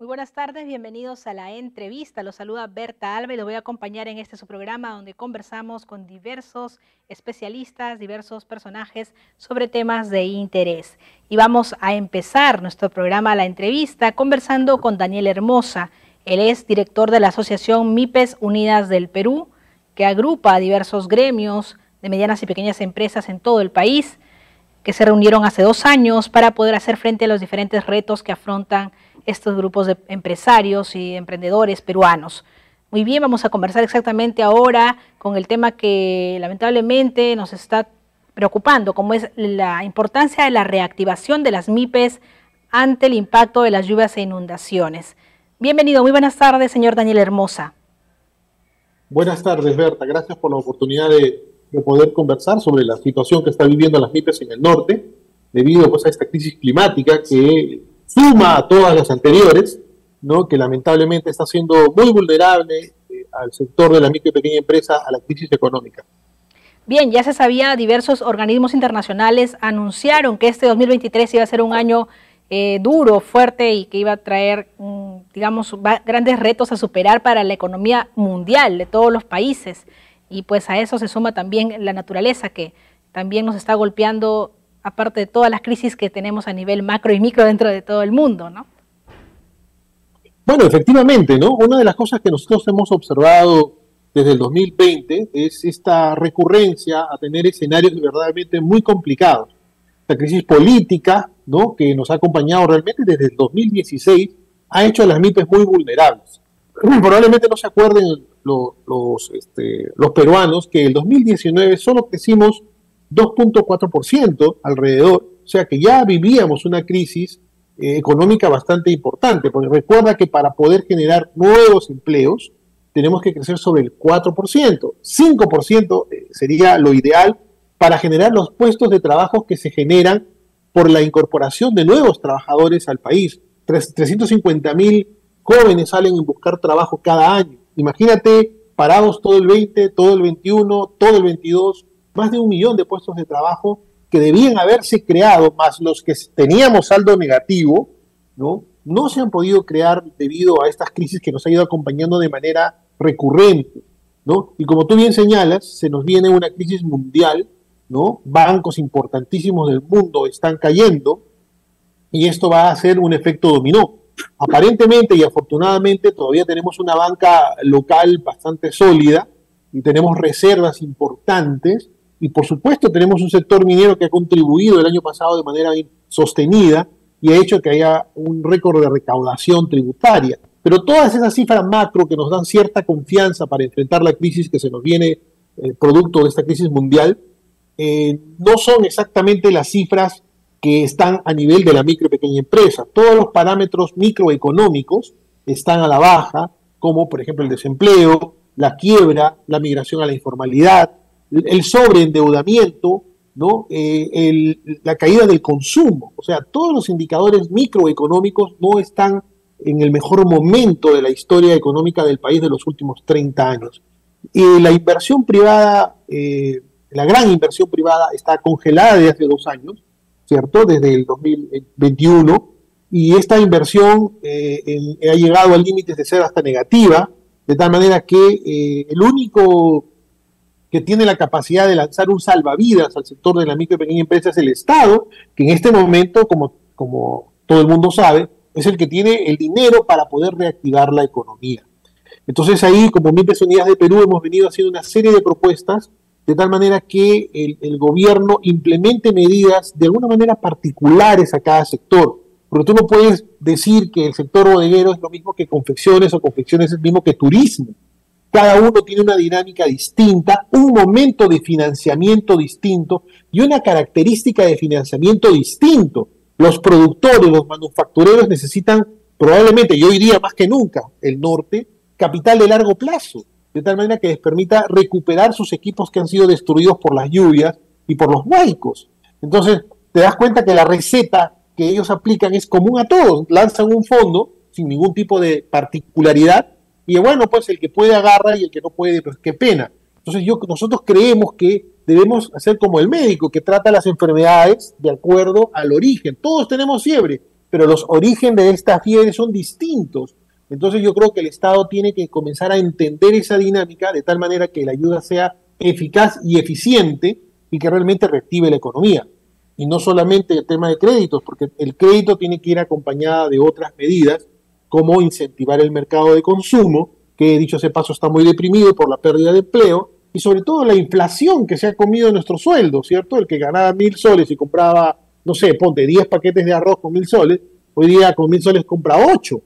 buenas tardes, bienvenidos a la entrevista. Los saluda Berta Alba y los voy a acompañar en este su programa donde conversamos con diversos especialistas, diversos personajes sobre temas de interés. Y vamos a empezar nuestro programa, la entrevista, conversando con Daniel Hermosa. Él es director de la Asociación MIPES Unidas del Perú, que agrupa a diversos gremios de medianas y pequeñas empresas en todo el país, que se reunieron hace 2 años para poder hacer frente a los diferentes retos que afrontan estos grupos de empresarios y emprendedores peruanos. Muy bien, vamos a conversar exactamente ahora con el tema que lamentablemente nos está preocupando, como es la importancia de la reactivación de las MIPES ante el impacto de las lluvias e inundaciones. Bienvenido, muy buenas tardes, señor Daniel Hermosa. Buenas tardes, Berta. Gracias por la oportunidad de poder conversar sobre la situación que está viviendo las MIPES en el norte, debido pues, a esta crisis climática que suma a todas las anteriores, ¿no? Que lamentablemente está siendo muy vulnerable al sector de la micro y pequeña empresa a la crisis económica. Bien, ya se sabía, diversos organismos internacionales anunciaron que este 2023 iba a ser un año duro, fuerte y que iba a traer, digamos, grandes retos a superar para la economía mundial de todos los países. Y pues a eso se suma también la naturaleza que también nos está golpeando, aparte de todas las crisis que tenemos a nivel macro y micro dentro de todo el mundo, ¿no? Bueno, efectivamente, ¿no? Una de las cosas que nosotros hemos observado desde el 2020 es esta recurrencia a tener escenarios verdaderamente muy complicados. La crisis política, ¿no? Que nos ha acompañado realmente desde el 2016 ha hecho a las MIPES muy vulnerables. Probablemente no se acuerden los peruanos que el 2019 solo crecimos 2.4% alrededor, o sea que ya vivíamos una crisis económica bastante importante, porque recuerda que para poder generar nuevos empleos tenemos que crecer sobre el 4%, 5% sería lo ideal para generar los puestos de trabajo que se generan por la incorporación de nuevos trabajadores al país. 350.000 jóvenes salen a buscar trabajo cada año. Imagínate, parados todo el 20, todo el 21, todo el 22, más de 1 millón de puestos de trabajo que debían haberse creado, más los que teníamos saldo negativo, no se han podido crear debido a estas crisis que nos han ido acompañando de manera recurrente, ¿no? Y como tú bien señalas, se nos viene una crisis mundial, ¿no? Bancos importantísimos del mundo están cayendo y esto va a hacer un efecto dominó. Aparentemente y afortunadamente todavía tenemos una banca local bastante sólida y tenemos reservas importantes y por supuesto tenemos un sector minero que ha contribuido el año pasado de manera sostenida y ha hecho que haya un récord de recaudación tributaria. Pero todas esas cifras macro que nos dan cierta confianza para enfrentar la crisis que se nos viene producto de esta crisis mundial, no son exactamente las cifras que están a nivel de la micro y pequeña empresa. Todos los parámetros microeconómicos están a la baja, como por ejemplo el desempleo, la quiebra, la migración a la informalidad, el sobreendeudamiento, ¿no? La caída del consumo. O sea, todos los indicadores microeconómicos no están en el mejor momento de la historia económica del país de los últimos 30 años. Y la inversión privada, la gran inversión privada está congelada desde hace 2 años, ¿cierto? Desde el 2021, y esta inversión ha llegado a límites de ser hasta negativa, de tal manera que el único que tiene la capacidad de lanzar un salvavidas al sector de la micro y pequeña empresa es el Estado, que en este momento, como todo el mundo sabe, es el que tiene el dinero para poder reactivar la economía. Entonces ahí, como MIPES Unidas de Perú, hemos venido haciendo una serie de propuestas de tal manera que el gobierno implemente medidas de alguna manera particulares a cada sector. Porque tú no puedes decir que el sector bodeguero es lo mismo que confecciones o confecciones es lo mismo que turismo. Cada uno tiene una dinámica distinta, un momento de financiamiento distinto y una característica de financiamiento distinto. Los productores, los manufactureros necesitan probablemente, yo diría más que nunca, el norte, capital de largo plazo, de tal manera que les permita recuperar sus equipos que han sido destruidos por las lluvias y por los huaicos. Entonces, te das cuenta que la receta que ellos aplican es común a todos. Lanzan un fondo sin ningún tipo de particularidad y bueno, pues el que puede agarra y el que no puede, pues qué pena. Entonces nosotros creemos que debemos hacer como el médico que trata las enfermedades de acuerdo al origen. Todos tenemos fiebre. pero los orígenes de esta fiebre son distintos. Entonces yo creo que el Estado tiene que comenzar a entender esa dinámica de tal manera que la ayuda sea eficaz y eficiente y que realmente reactive la economía. Y no solamente el tema de créditos, porque el crédito tiene que ir acompañada de otras medidas, como incentivar el mercado de consumo, que dicho ese paso está muy deprimido por la pérdida de empleo, y sobre todo la inflación que se ha comido nuestro sueldo, ¿cierto? El que ganaba 1.000 soles y compraba, no sé, ponte 10 paquetes de arroz con 1.000 soles, hoy día con 1.000 soles compra 8,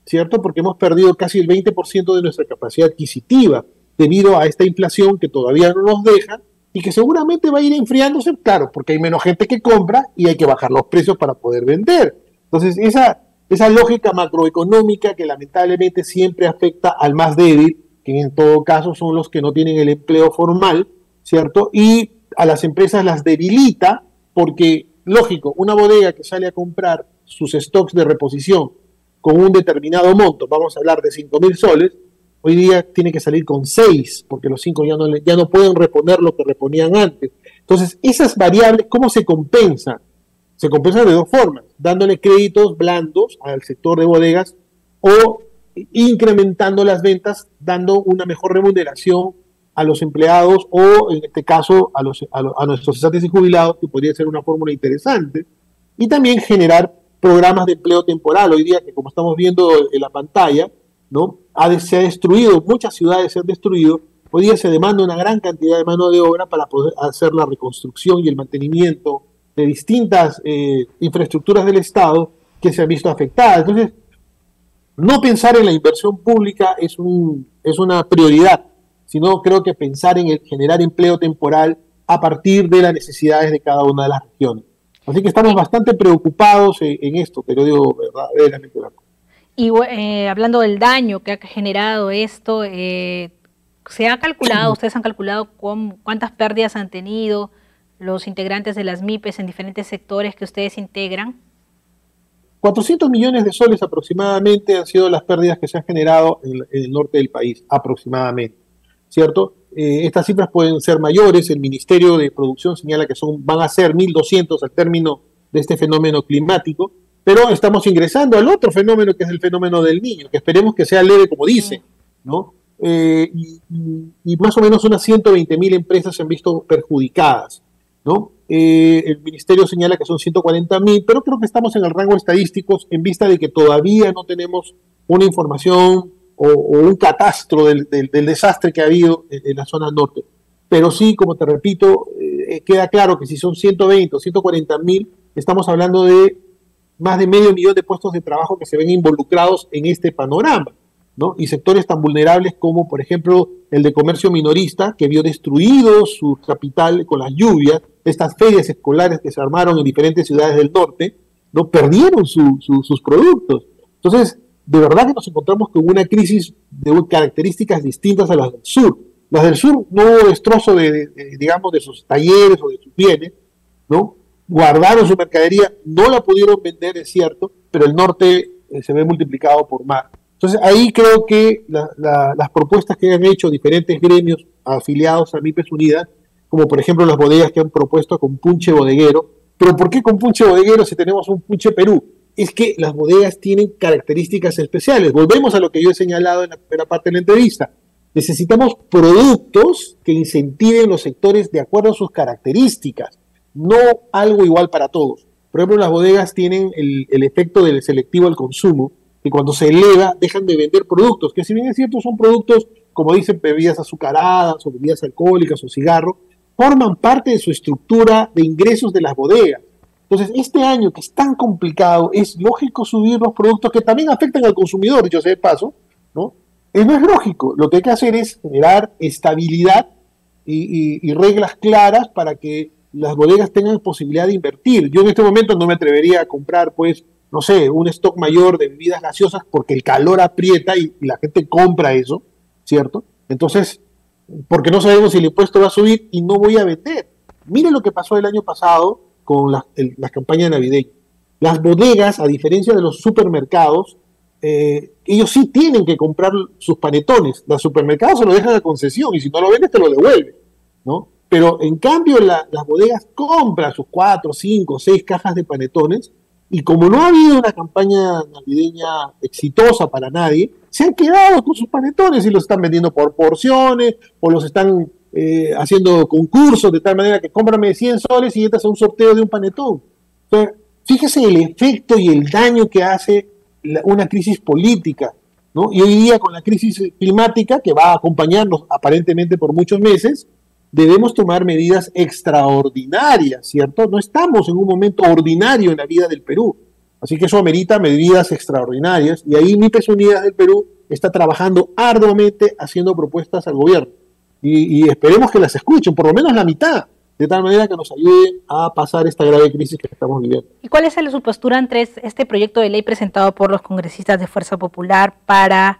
¿cierto? Porque hemos perdido casi el 20% de nuestra capacidad adquisitiva debido a esta inflación que todavía no nos deja y que seguramente va a ir enfriándose, claro, porque hay menos gente que compra y hay que bajar los precios para poder vender. Entonces, esa lógica macroeconómica que lamentablemente siempre afecta al más débil, que en todo caso son los que no tienen el empleo formal, ¿cierto? Y a las empresas las debilita porque, lógico, una bodega que sale a comprar sus stocks de reposición con un determinado monto, vamos a hablar de 5.000 soles, hoy día tiene que salir con 6, porque los 5 ya no pueden reponer lo que reponían antes. Entonces, esas variables, ¿cómo se compensan? Se compensan de dos formas, dándole créditos blandos al sector de bodegas o incrementando las ventas, dando una mejor remuneración a los empleados o, en este caso, a nuestros cesantes y jubilados, que podría ser una fórmula interesante, y también generar programas de empleo temporal. Hoy día, que como estamos viendo en la pantalla, ¿no? Se ha destruido, muchas ciudades se han destruido, hoy día se demanda una gran cantidad de mano de obra para poder hacer la reconstrucción y el mantenimiento de distintas infraestructuras del Estado que se han visto afectadas. Entonces, no pensar en la inversión pública es una prioridad, sino creo que pensar en generar empleo temporal a partir de las necesidades de cada una de las regiones. Así que estamos bastante preocupados en esto, te lo digo verdaderamente. Y hablando del daño que ha generado esto, ¿se ha calculado, ustedes han calculado cuántas pérdidas han tenido los integrantes de las MIPES en diferentes sectores que ustedes integran? 400 millones de soles aproximadamente han sido las pérdidas que se han generado en el norte del país, aproximadamente, ¿cierto? Estas cifras pueden ser mayores, el Ministerio de Producción señala que van a ser 1.200 al término de este fenómeno climático, pero estamos ingresando al otro fenómeno que es el fenómeno del Niño, que esperemos que sea leve como dice, ¿no? Y más o menos unas 120.000 empresas se han visto perjudicadas, ¿no? El ministerio señala que son 140.000, pero creo que estamos en el rango estadístico en vista de que todavía no tenemos una información o un catastro del desastre que ha habido en la zona norte. Pero sí, como te repito, queda claro que si son 120 o 140.000, estamos hablando de más de 500.000 de puestos de trabajo que se ven involucrados en este panorama, ¿no? Y sectores tan vulnerables como, por ejemplo, el de comercio minorista, que vio destruido su capital con las lluvias, estas ferias escolares que se armaron en diferentes ciudades del norte, ¿no? Perdieron sus productos. Entonces, de verdad que nos encontramos con una crisis de características distintas a las del sur. Las del sur no hubo destrozo digamos, de sus talleres o de sus bienes, ¿no? Guardaron su mercadería, no la pudieron vender, es cierto, pero el norte se ve multiplicado por más. Entonces, ahí creo que las propuestas que han hecho diferentes gremios afiliados a MIPES Unidas, como por ejemplo las bodegas que han propuesto con punche bodeguero, pero ¿por qué con punche bodeguero si tenemos un punche Perú? Es que las bodegas tienen características especiales. Volvemos a lo que yo he señalado en la primera parte de la entrevista. Necesitamos productos que incentiven los sectores de acuerdo a sus características, no algo igual para todos. Por ejemplo, las bodegas tienen el efecto del selectivo al consumo, que cuando se eleva dejan de vender productos, que si bien es cierto son productos, como dicen, bebidas azucaradas o bebidas alcohólicas o cigarro, forman parte de su estructura de ingresos de las bodegas. Entonces, este año que es tan complicado, es lógico subir los productos que también afectan al consumidor, dicho sea de paso, ¿no? No es lógico. Lo que hay que hacer es generar estabilidad y reglas claras para que las bodegas tengan posibilidad de invertir. Yo en este momento no me atrevería a comprar, pues, no sé, un stock mayor de bebidas gaseosas porque el calor aprieta y la gente compra eso, ¿cierto? Entonces, porque no sabemos si el impuesto va a subir y no voy a vender. Miren lo que pasó el año pasado con las campañas navideñas. Las bodegas, a diferencia de los supermercados, ellos sí tienen que comprar sus panetones. Los supermercados se lo dejan a concesión y si no lo vendes te lo devuelven, ¿no? Pero en cambio las bodegas compran sus 4, 5, 6 cajas de panetones Y como no ha habido una campaña navideña exitosa para nadie, se han quedado con sus panetones y los están vendiendo por porciones o los están haciendo concursos de tal manera que cómprame 100 soles y entras a un sorteo de un panetón. Entonces, fíjese el efecto y el daño que hace una crisis política, ¿no? Y hoy día con la crisis climática que va a acompañarnos aparentemente por muchos meses, debemos tomar medidas extraordinarias, ¿cierto? No estamos en un momento ordinario en la vida del Perú. Así que eso amerita medidas extraordinarias y ahí MIPYME Unidas del Perú está trabajando arduamente haciendo propuestas al gobierno. Y esperemos que las escuchen, por lo menos la mitad, de tal manera que nos ayude a pasar esta grave crisis que estamos viviendo. ¿Y cuál es su postura ante este proyecto de ley presentado por los congresistas de Fuerza Popular para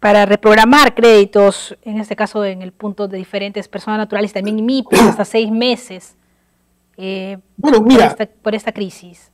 reprogramar créditos, en este caso en el punto de diferentes personas naturales, también MIPYME, hasta 6 meses bueno, mira, por esta crisis?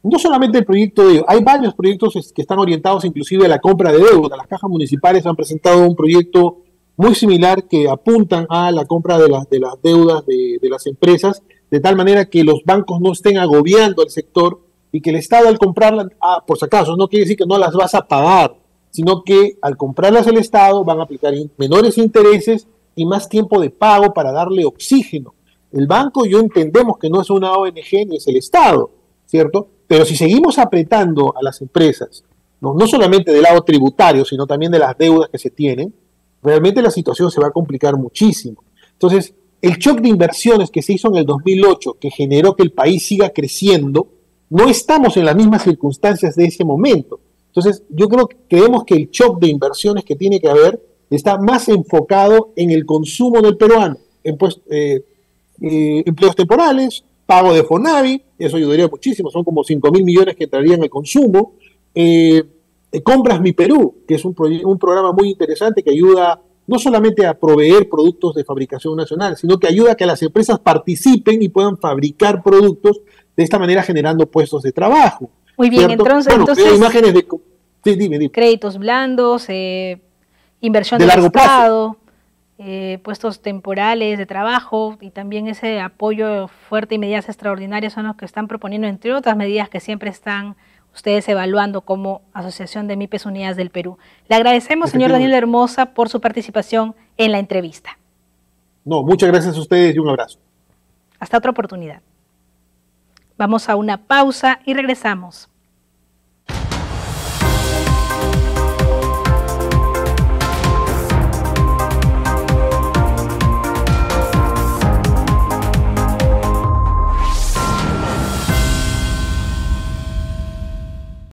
No solamente el proyecto de ellos, hay varios proyectos que están orientados inclusive a la compra de deuda. Las cajas municipales han presentado un proyecto muy similar que apuntan a la compra de las deudas de las empresas, de tal manera que los bancos no estén agobiando al sector y que el Estado al comprarlas, por si acaso, no quiere decir que no las vas a pagar, sino que al comprarlas el Estado van a aplicar menores intereses y más tiempo de pago para darle oxígeno. El banco, yo entendemos que no es una ONG ni es el Estado, ¿cierto? Pero si seguimos apretando a las empresas, no solamente del lado tributario, sino también de las deudas que se tienen, realmente la situación se va a complicar muchísimo. Entonces, el shock de inversiones que se hizo en el 2008, que generó que el país siga creciendo, no estamos en las mismas circunstancias de ese momento. Entonces, creemos que el shock de inversiones que tiene que haber está más enfocado en el consumo del peruano, en empleos temporales, pago de FONAVI, eso ayudaría muchísimo, son como 5.000 millones que entrarían al consumo. Compras Mi Perú, que es un programa muy interesante que ayuda no solamente a proveer productos de fabricación nacional, sino que ayuda a que las empresas participen y puedan fabricar productos de esta manera generando puestos de trabajo. Muy bien, ¿cierto? entonces imágenes de... Sí, dime. Créditos blandos, inversión de del largo Estado, puestos temporales de trabajo y también ese apoyo fuerte y medidas extraordinarias son los que están proponiendo, entre otras medidas que siempre están ustedes evaluando como Asociación de MIPYME Unidas del Perú. Le agradecemos, señor Daniel Hermosa, por su participación en la entrevista. No, muchas gracias a ustedes y un abrazo. Hasta otra oportunidad. Vamos a una pausa y regresamos.